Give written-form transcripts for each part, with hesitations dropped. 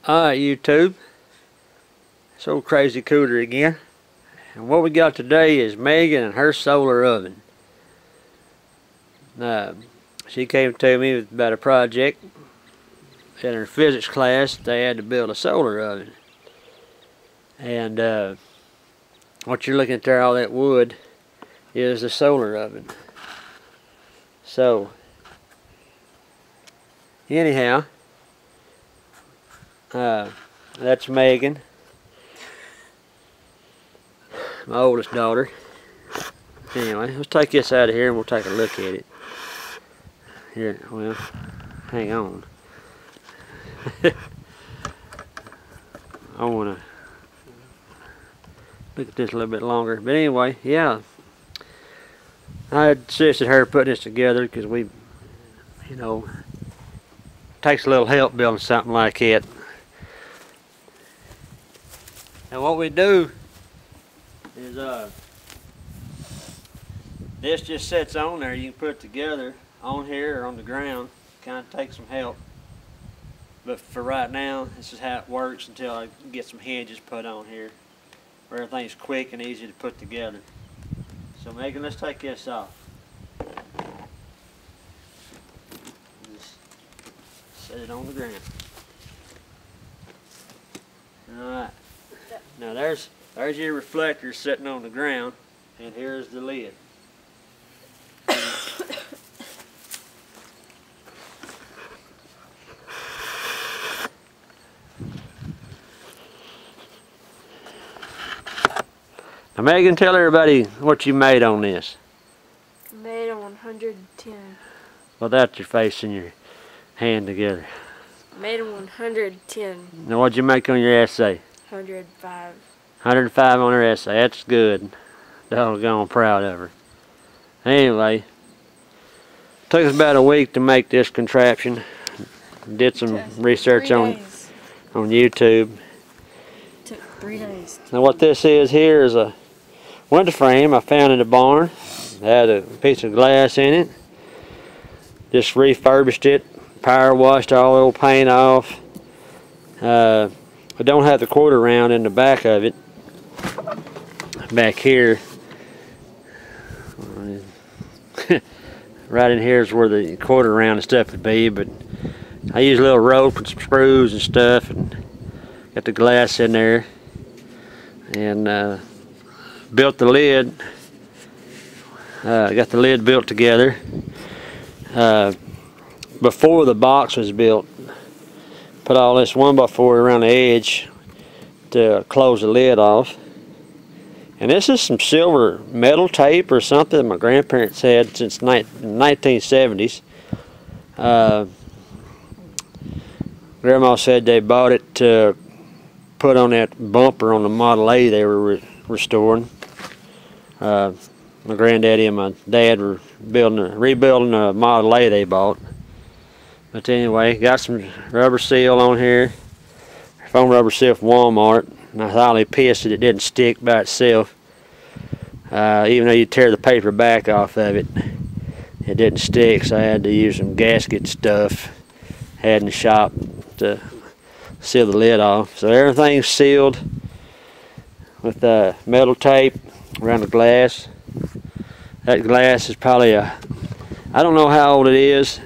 Alright, YouTube, it's old Crazy Cooter again, and what we got today is Megan and her solar oven. She came to me about a project in her physics class. They had to build a solar oven, and what you're looking at there, all that wood, is the solar oven. So anyhow, that's Megan, my oldest daughter. Anyway, let's take this out of here and we'll take a look at it. Here, well, hang on. I want to look at this a little bit longer. But anyway, yeah, I had assisted her putting this together because we, you know, takes a little help building something like it. And what we do is this just sits on there. You can put it together on here or on the ground. Kind of takes some help. But for right now, this is how it works until I get some hinges put on here, where everything's quick and easy to put together. So Megan, let's take this off. Just set it on the ground. Alright. Now there's your reflector sitting on the ground, and here's the lid. Now Megan, tell everybody what you made on this. I made a 110. Without your face and your hand together. I made a 110. Now what'd you make on your essay? 105. 105 on her essay. That's good. Doggone proud of her. Anyway, took us about a week to make this contraption. Did some research on YouTube. Took 3 days. Now what this is here is a window frame I found in the barn. It had a piece of glass in it. Just refurbished it, power washed all the old paint off. I don't have the quarter round in the back of it. Back here, right in here is where the quarter round and stuff would be, but I use a little rope and some screws and stuff and got the glass in there, and built the lid. Got the lid built together before the box was built. Put all this 1x4 around the edge to close the lid off. And this is some silver metal tape or something my grandparents had since the 1970s. Grandma said they bought it to put on that bumper on the Model A they were restoring. My granddaddy and my dad were rebuilding a Model A they bought. But anyway, got some rubber seal on here. Foam rubber seal from Walmart. And I was highly pissed that it didn't stick by itself. Even though you tear the paper back off of it, it didn't stick, so I had to use some gasket stuff had in the shop to seal the lid off. So everything's sealed with metal tape around the glass. That glass is probably I don't know how old it is,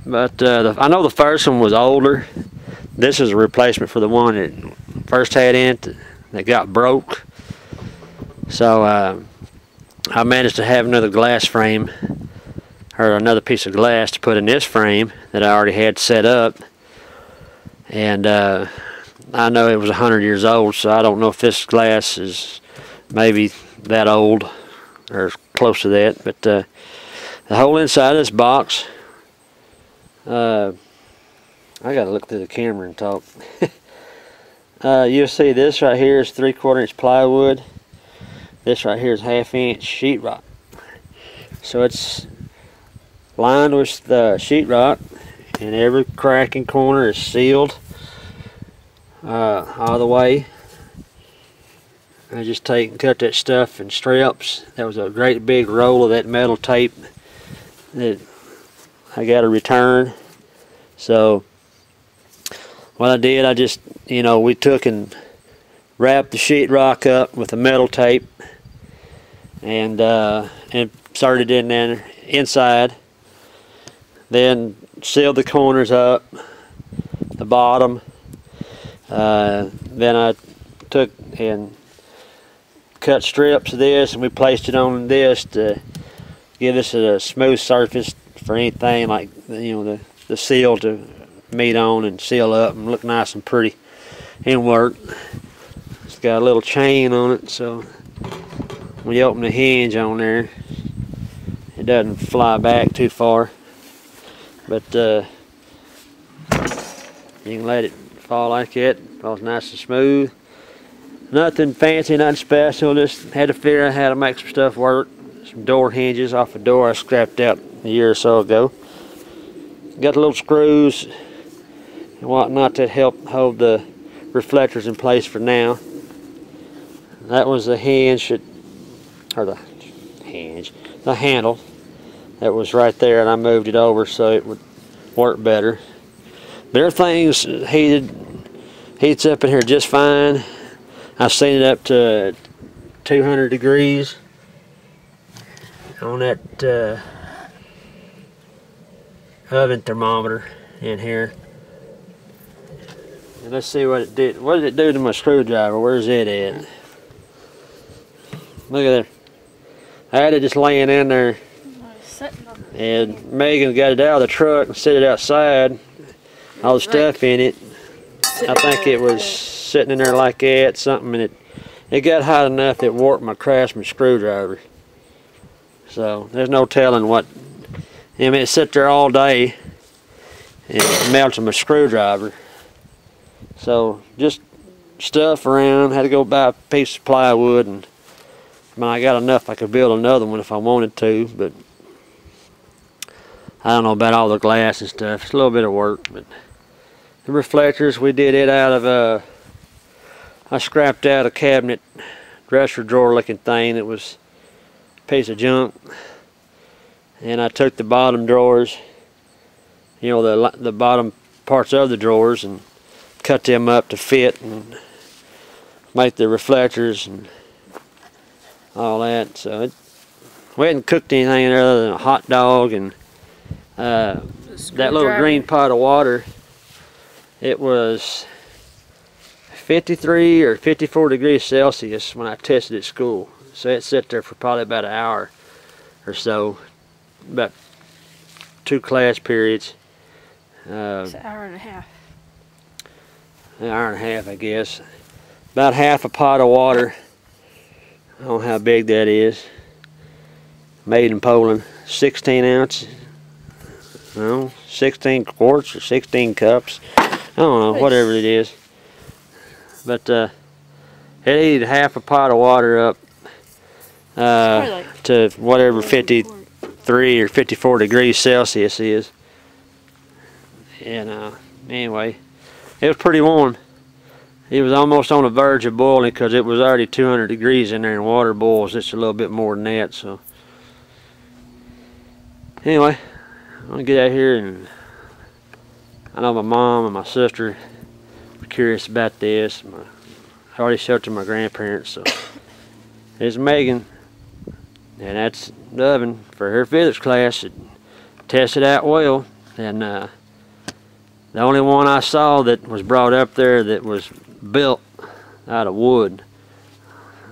but I know the first one was older. This is a replacement for the one that first had in it that got broke. So I managed to have another glass frame, or another piece of glass to put in this frame that I already had set up. And I know it was 100 years old, so I don't know if this glass is maybe that old or close to that. But the whole inside of this box, I gotta look through the camera and talk. You'll see this right here is 3/4 inch plywood. This right here is 1/2 inch sheetrock. So it's lined with the sheetrock, and every crack and corner is sealed all the way. I just take and cut that stuff in strips. That was a great big roll of that metal tape that I got to return. So what I did, I just, we took and wrapped the sheetrock up with a metal tape and inserted it in there inside. Then sealed the corners up, the bottom. Then I took and cut strips of this, and we placed it on this to give us a smooth surface for anything like the seal to meet on and seal up and look nice and pretty and work. It's got a little chain on it, so when you open the hinge on there, it doesn't fly back too far. But you can let it fall like that. Falls nice and smooth. Nothing fancy, nothing special. Just had to figure out how to make some stuff work. Some door hinges off a door I scrapped out a year or so ago. Got the little screws and whatnot that help hold the reflectors in place for now. That was the hinge the handle that was right there, and I moved it over so it would work better. But everything's heats up in here just fine. I've seen it up to 200 degrees on that oven thermometer in here. And let's see what it did. What did it do to my screwdriver? Where's it at? Look at that. I had it just laying in there, and Megan got it out of the truck and set it outside. All the stuff in it. I think it was sitting in there like that, something, and it got hot enough that it warped my Craftsman screwdriver. So there's no telling what. I mean, it sat there all day and it melted my screwdriver. So just stuff around. Had to go buy a piece of plywood, and I got enough I could build another one if I wanted to, but I don't know about all the glass and stuff. It's a little bit of work. But the reflectors, we did it out of I scrapped out a cabinet dresser drawer looking thing that was a piece of junk, and I took the bottom drawers, the bottom parts of the drawers, and cut them up to fit and make the reflectors and all that. So we hadn't cooked anything other than a hot dog and that little green pot of water. It was 53 or 54 degrees Celsius when I tested at school. So it sat there for probably about an hour or so, about 2 class periods. It's an hour and a half. An hour and a half, I guess. About half a pot of water. I don't know how big that is. Made in Poland. 16 ounces. No, 16 quarts or 16 cups. I don't know, whatever it is. But it heated half a pot of water up to whatever 53 or 54 degrees Celsius is. And anyway, it was pretty warm. It was almost on the verge of boiling because it was already 200 degrees in there, and water boils just a little bit more than that. So anyway, I'm gonna get out here, and I know my mom and my sister were curious about this. I already showed it to my grandparents. So there's Megan, and that's the oven for her physics class. It tested out well, and the only one I saw that was brought up there that was built out of wood.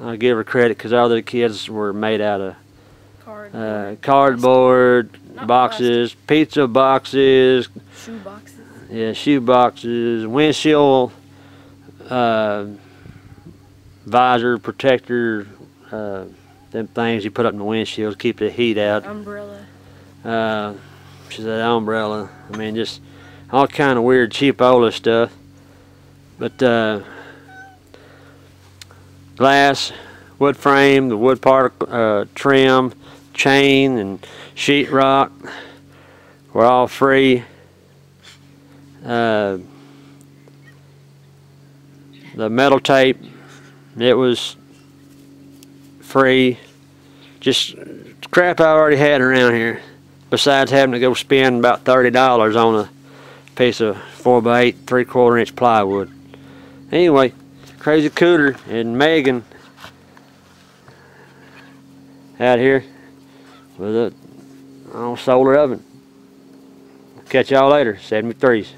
I'll give her credit because all the kids were made out of cardboard boxes, pizza boxes, shoe boxes. Yeah, shoe boxes, windshield visor protector, them things you put up in the windshield to keep the heat out. Umbrella. She said umbrella. I mean, just all kind of weird cheapola stuff. But glass, wood frame, the wood part, trim, chain, and sheetrock were all free. The metal tape, it was free. Just crap I already had around here, besides having to go spend about $30 on a piece of 4x8 3/4 inch plywood. Anyway, Crazy Cooter and Megan out here with a solar oven. Catch y'all later, 73s.